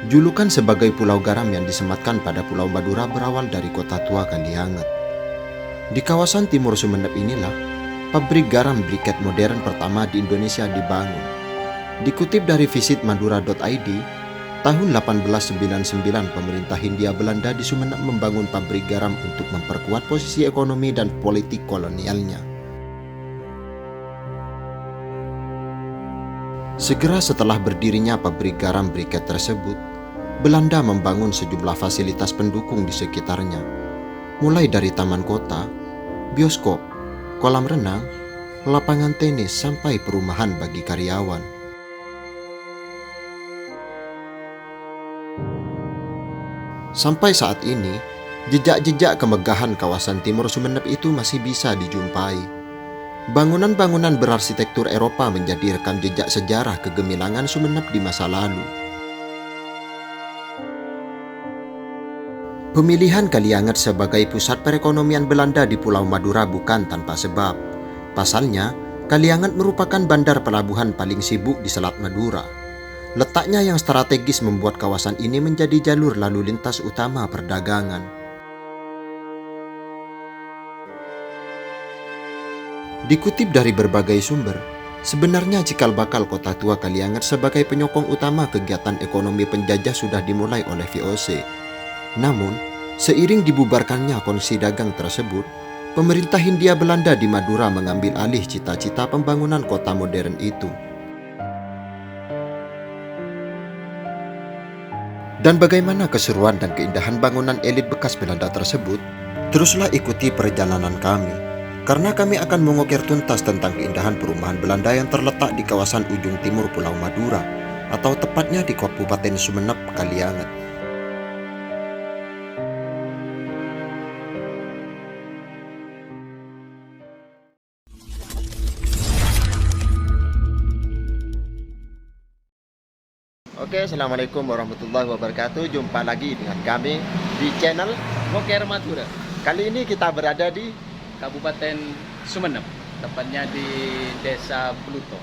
Julukan sebagai Pulau Garam yang disematkan pada Pulau Madura berawal dari kota tua Kalianget. Di kawasan timur Sumeneb inilah pabrik garam briket modern pertama di Indonesia dibangun. Dikutip dari visitmadura.id, tahun 1899 pemerintah Hindia Belanda di Sumeneb membangun pabrik garam untuk memperkuat posisi ekonomi dan politik kolonialnya. Segera setelah berdirinya pabrik garam briket tersebut, Belanda membangun sejumlah fasilitas pendukung di sekitarnya, mulai dari taman kota, bioskop, kolam renang, lapangan tenis, sampai perumahan bagi karyawan. Sampai saat ini, jejak-jejak kemegahan kawasan timur Sumeneb itu masih bisa dijumpai. Bangunan-bangunan berarsitektur Eropa menjadi rekam jejak sejarah kegemilangan Sumeneb di masa lalu. Pemilihan Kalianget sebagai pusat perekonomian Belanda di Pulau Madura bukan tanpa sebab. Pasalnya, Kalianget merupakan bandar pelabuhan paling sibuk di Selat Madura. Letaknya yang strategis membuat kawasan ini menjadi jalur lalu lintas utama perdagangan. Dikutip dari berbagai sumber, sebenarnya cikal bakal kota tua Kalianget sebagai penyokong utama kegiatan ekonomi penjajah sudah dimulai oleh VOC. Namun, seiring dibubarkannya kongsi dagang tersebut, pemerintah Hindia Belanda di Madura mengambil alih cita-cita pembangunan kota modern itu. Dan bagaimana keseruan dan keindahan bangunan elit bekas Belanda tersebut? Teruslah ikuti perjalanan kami, karena kami akan mengukir tuntas tentang keindahan perumahan Belanda yang terletak di kawasan ujung timur Pulau Madura, atau tepatnya di Kabupaten Sumeneb, Kalianget. Oke, assalamualaikum warahmatullahi wabarakatuh. Jumpa lagi dengan kami di channel Ngokir Madura. Kali ini kita berada di Kabupaten Sumeneb, tepatnya di Desa Pluto.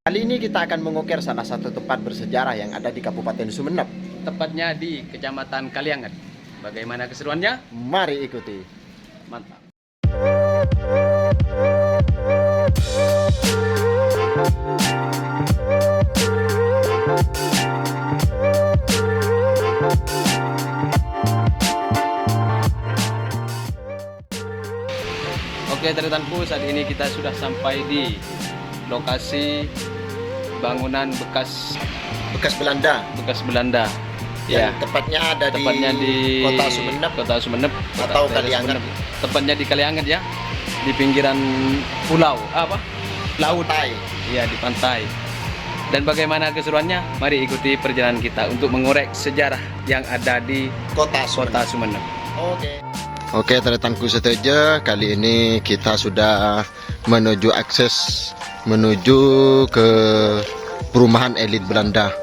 Kali ini kita akan mengukir salah satu tempat bersejarah yang ada di Kabupaten Sumeneb, Tepatnya di Kecamatan Kalianget. Bagaimana keseruannya? Mari ikuti. Mantap. Oke teman-temanku, saat ini kita sudah sampai di lokasi bangunan bekas Belanda. Ya, tepatnya ada di Kota Sumeneb atau Kalianget. Tepatnya di Kalianget ya, di pinggiran pulau laut. Iya, di pantai. Dan bagaimana keseruannya? Mari ikuti perjalanan kita untuk mengorek sejarah yang ada di Kota Sumeneb. Oke, teretanku setuju. Kali ini kita sudah menuju ke perumahan elit Belanda.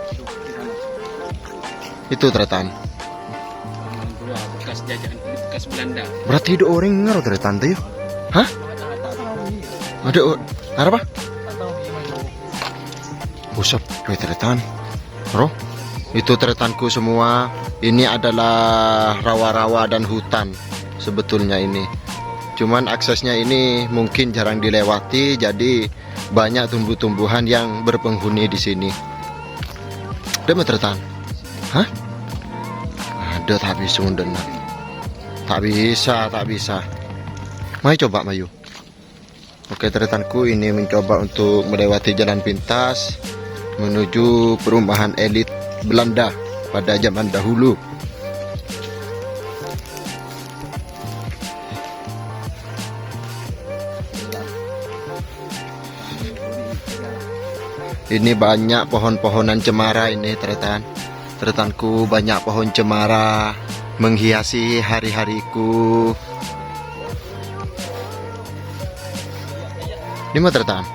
Itu teretan. Bekas jajahan bekas Belanda. Berarti ada orang ngaruh teretan tuh? Hah? Ada apa? Usap, teretan. Bro, itu teretanku semua. Ini adalah rawa-rawa dan hutan. Sebetulnya ini cuman aksesnya ini mungkin jarang dilewati, jadi banyak tumbuh-tumbuhan yang berpenghuni di sini. Ada metretan? Hah? Ada tapi sunden. Tak bisa. Mari coba Mayu. Oke teretanku, ini mencoba untuk melewati jalan pintas menuju perumahan elit Belanda pada zaman dahulu. Ini banyak pohon-pohonan cemara ini teretanku, banyak pohon cemara menghiasi hari-hariku. Ini mah teretan.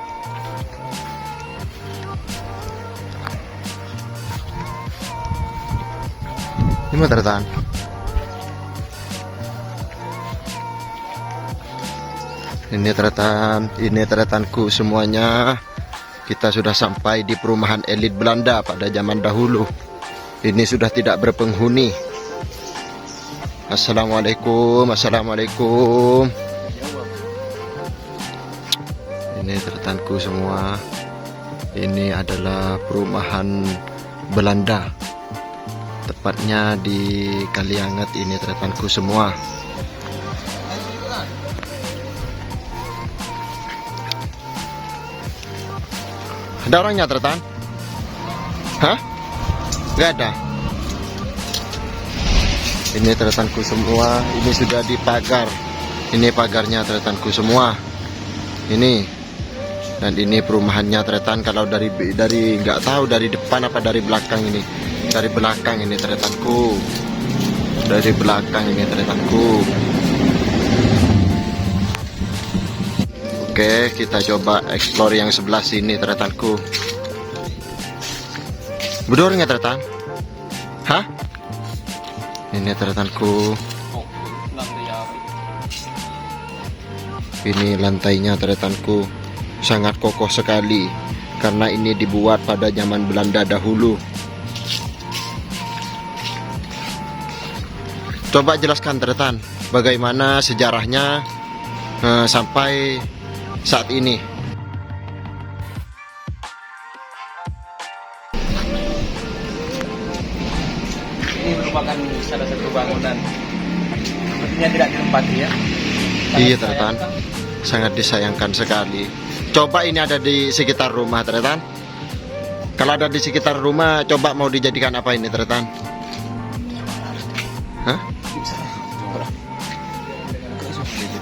Ini teretanku semuanya. Kita sudah sampai di perumahan elit Belanda pada zaman dahulu. Ini sudah tidak berpenghuni. Assalamualaikum, assalamualaikum. Ini tretanku semua. Ini adalah perumahan Belanda. Tepatnya di Kalianget ini tretanku semua. Ada orangnya tretan? Hah? Gak ada. Ini tretanku semua. Ini sudah dipagar. Ini pagarnya tretanku semua. Ini. Dan ini perumahannya tretan. Kalau dari nggak tahu dari depan apa dari belakang ini. Dari belakang ini tretanku. Dari belakang ini tretanku. Oke, kita coba explore yang sebelah sini tretanku. Bedor nggak tretan? Hah? Ini tretanku. Ini lantainya tretanku. Sangat kokoh sekali. Karena ini dibuat pada zaman Belanda dahulu. Coba jelaskan tretan, bagaimana sejarahnya sampai saat ini. Ini merupakan salah satu bangunan sepertinya tidak ditempati ya. Iya tretan, sangat disayangkan sekali. Coba ini ada di sekitar rumah tretan. Kalau ada di sekitar rumah, coba mau dijadikan apa ini tretan? Hah?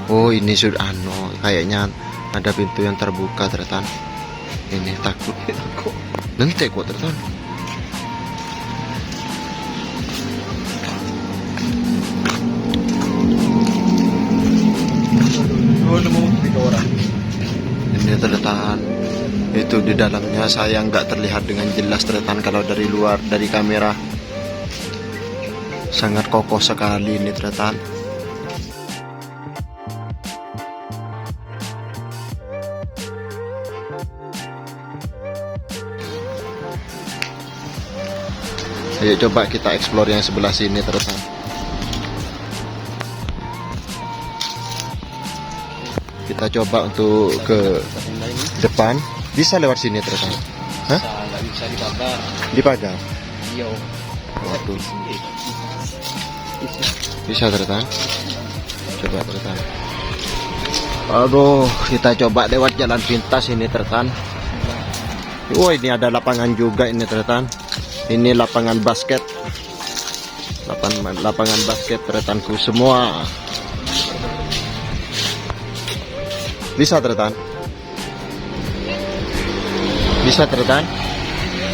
Oh ini sudah kayaknya ada pintu yang terbuka tretan. Ini takut. Nanti kok tretan. Ini tretan. Itu di dalamnya saya nggak terlihat dengan jelas tretan kalau dari luar dari kamera. Sangat kokoh sekali ini tretan. Ayo coba kita explore yang sebelah sini tretan. Kita coba untuk ke depan. Bisa lewat sini tretan? Hah? Nggak bisa dipagar. Dipagar? Iya. Waduh. Bisa tretan? Coba tretan. Aduh, kita coba lewat jalan pintas ini tretan. Oh ini ada lapangan juga ini tretan. Ini lapangan basket. Lapangan basket tretanku semua. Bisa tretan? Bisa tretan?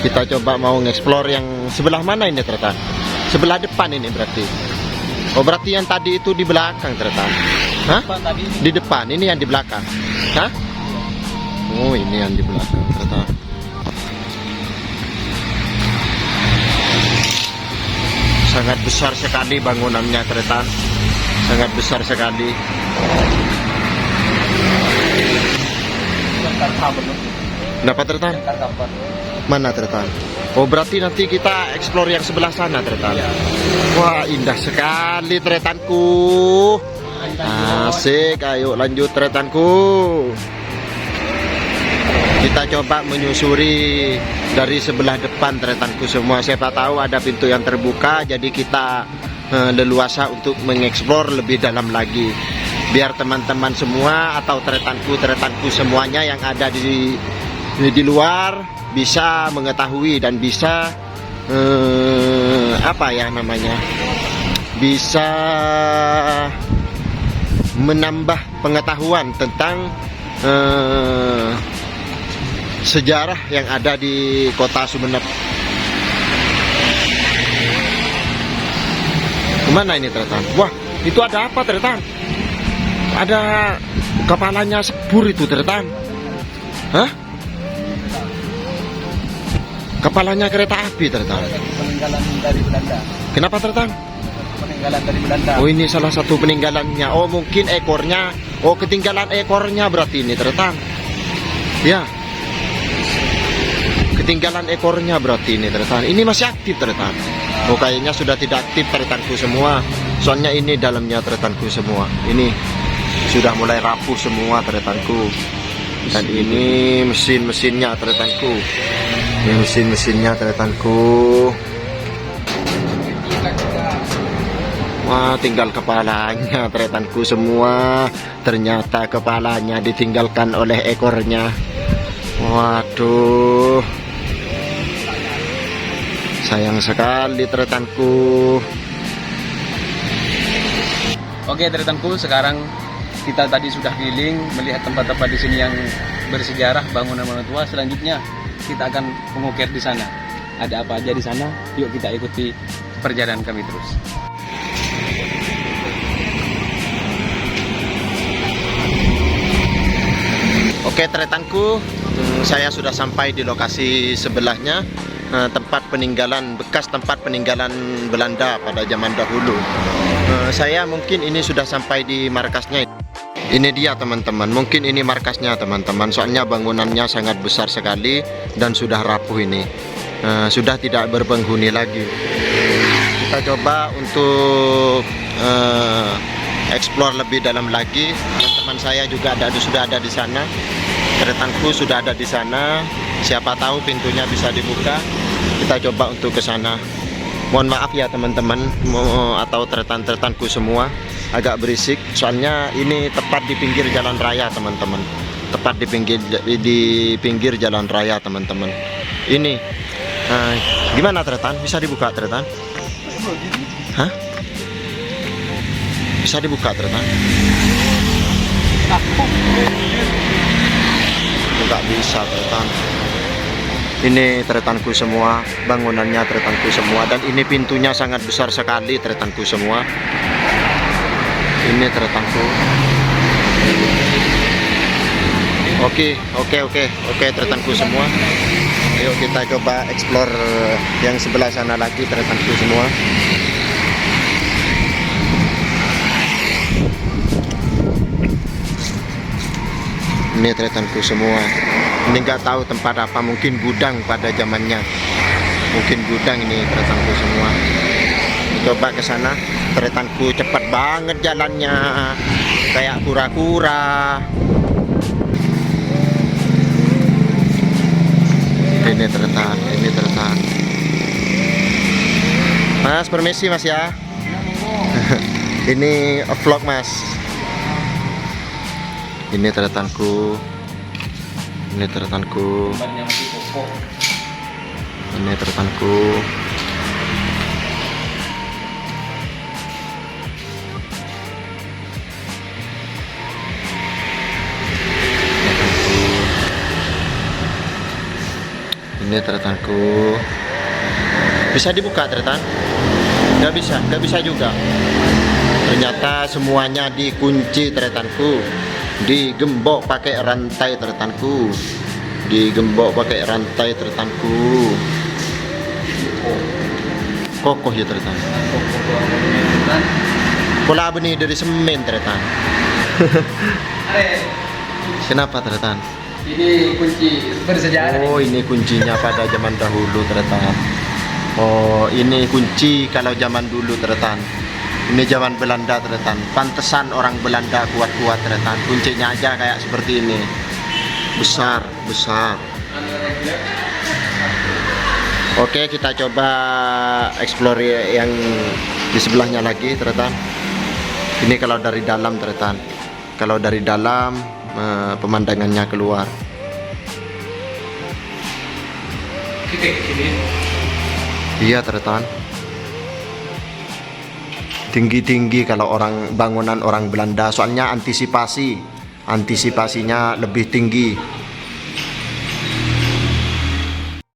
Kita coba mau nge-explore yang sebelah mana ini tretan? Sebelah depan ini berarti. Oh berarti yang tadi itu di belakang tretan. Hah? Di depan, ini yang di belakang. Hah? Oh ini yang di belakang tretan. Sangat besar sekali bangunannya tretan. Sangat besar sekali. Kenapa tretan? Mana tretan? Oh berarti nanti kita explore yang sebelah sana tretan. Wah indah sekali tretanku. Asik, ayo lanjut tretanku. Kita coba menyusuri dari sebelah depan tretanku semua. Siapa tahu ada pintu yang terbuka, jadi kita leluasa untuk mengeksplor lebih dalam lagi. Biar teman-teman semua atau tretanku semuanya yang ada di luar bisa mengetahui dan bisa apa ya namanya, bisa menambah pengetahuan tentang sejarah yang ada di kota Sumeneb. Kemana ini tretan? Wah itu ada apa tretan? Ada kepalanya sebur itu tretan. Hah? Kepalanya kereta api tretan. Peninggalan dari Belanda. Kenapa tretan? Peninggalan dari Belanda. Oh ini salah satu peninggalannya. Oh mungkin ekornya. Oh ketinggalan ekornya berarti ini tretan. Ya. Ketinggalan ekornya berarti ini tretan. Ini masih aktif tretan. Oh, kayaknya sudah tidak aktif tretanku semua. Soalnya ini dalamnya tretanku semua. Ini sudah mulai rapuh semua tretanku. Dan ini mesin-mesinnya tretanku. Ini mesin-mesinnya tretanku. Wah, tinggal kepalanya tretanku semua. Ternyata kepalanya ditinggalkan oleh ekornya. Waduh, sayang sekali tretanku. Oke tretanku, sekarang kita tadi sudah keliling melihat tempat-tempat di sini yang bersejarah, bangunan-bangunan tua. Selanjutnya kita akan mengukir di sana. Ada apa aja di sana? Yuk kita ikuti perjalanan kami terus. Oke tretanku, saya sudah sampai di lokasi sebelahnya, tempat peninggalan, bekas tempat peninggalan Belanda pada zaman dahulu. Saya mungkin ini sudah sampai di markasnya. Ini dia teman-teman, mungkin ini markasnya teman-teman. Soalnya bangunannya sangat besar sekali dan sudah rapuh ini, sudah tidak berpenghuni lagi. Kita coba untuk explore lebih dalam lagi. Teman-teman saya juga sudah ada di sana. Tretanku sudah ada di sana. Siapa tahu pintunya bisa dibuka. Kita coba untuk ke sana. Mohon maaf ya teman-teman atau tretan-tretanku semua, agak berisik. Soalnya ini tepat di pinggir jalan raya teman-teman. Tepat di pinggir jalan raya teman-teman. Ini gimana tretan? Bisa dibuka tretan? Hah? Bisa dibuka tretan? Nggak bisa tretan. Ini tretanku semua, bangunannya tretanku semua, dan ini pintunya sangat besar sekali tretanku semua. Ini tretanku. Oke tretanku semua. Ayo kita coba explore yang sebelah sana lagi tretanku semua. Ini tretanku semua. Ini nggak tahu tempat apa, mungkin gudang pada zamannya. Mungkin gudang ini tretanku semua. Coba ke sana. Tretanku cepat banget jalannya, kayak kura-kura. Ini tretan, ini tretan. Mas, permisi mas ya. Ini vlog mas. Ini tretanku. Ini tretanku. Ini tretanku. Ini tretanku. Bisa dibuka tretan? Nggak bisa juga. Ternyata semuanya dikunci tretanku. Digembok pakai rantai tretanku. Digembok pakai rantai tretanku. Kokoh ya tretan. Pola benih dari semen tretan. Kenapa tretan? Ini kunci bersejarah. Oh, ini kuncinya pada zaman dahulu tretan. Oh, ini kunci kalau zaman dulu tretan. Ini zaman Belanda tretan. Pantesan orang Belanda kuat-kuat tretan. Kuncinya aja kayak seperti ini. Besar. Oke, kita coba explore yang di sebelahnya lagi tretan. Ini kalau dari dalam tretan. Kalau dari dalam pemandangannya keluar. Iya tretan. Tinggi-tinggi kalau bangunan orang Belanda, soalnya antisipasinya lebih tinggi.